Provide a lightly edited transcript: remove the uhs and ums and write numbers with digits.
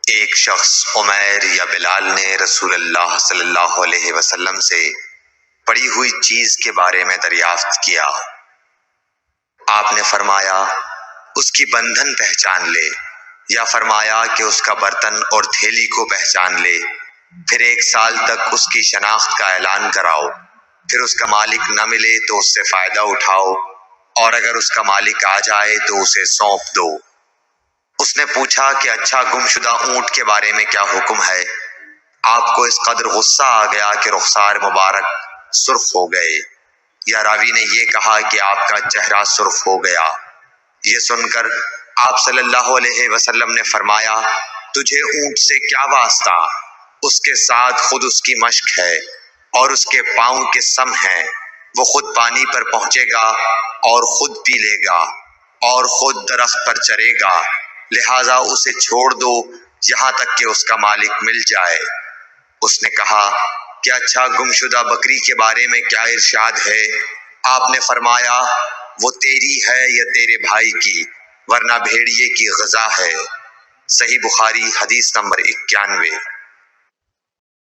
ایک شخص عمیر یا بلال نے رسول اللہ صلی اللہ علیہ وسلم سے پڑی ہوئی چیز کے بارے میں دریافت کیا۔ آپ نے فرمایا اس کی بندھن پہچان لے، یا فرمایا کہ اس کا برتن اور تھیلی کو پہچان لے، پھر 1 سال تک اس کی شناخت کا اعلان کراؤ، پھر اس کا مالک نہ ملے تو اس سے فائدہ اٹھاؤ، اور اگر اس کا مالک آ جائے تو اسے سونپ دو۔ اس نے پوچھا کہ اچھا گمشدہ اونٹ کے بارے میں کیا حکم ہے؟ آپ کو اس قدر غصہ آ گیا کہ رخسار مبارک سرخ ہو گئے، یا راوی نے یہ کہا کہ آپ کا چہرہ سرخ ہو گیا۔ یہ سن کر آپ صلی اللہ علیہ وسلم نے فرمایا، تجھے اونٹ سے کیا واسطہ؟ اس کے ساتھ خود اس کی مشق ہے اور اس کے پاؤں کے سم ہیں، وہ خود پانی پر پہنچے گا اور خود پی لے گا اور خود درخت پر چرے گا، لہٰذا اسے چھوڑ دو یہاں تک کہ اس کا مالک مل جائے۔ اس نے کہا کہ اچھا گمشدہ بکری کے بارے میں کیا ارشاد ہے؟ آپ نے فرمایا وہ تیری ہے یا تیرے بھائی کی، ورنہ بھیڑیے کی غذا ہے۔ صحیح بخاری حدیث نمبر 91۔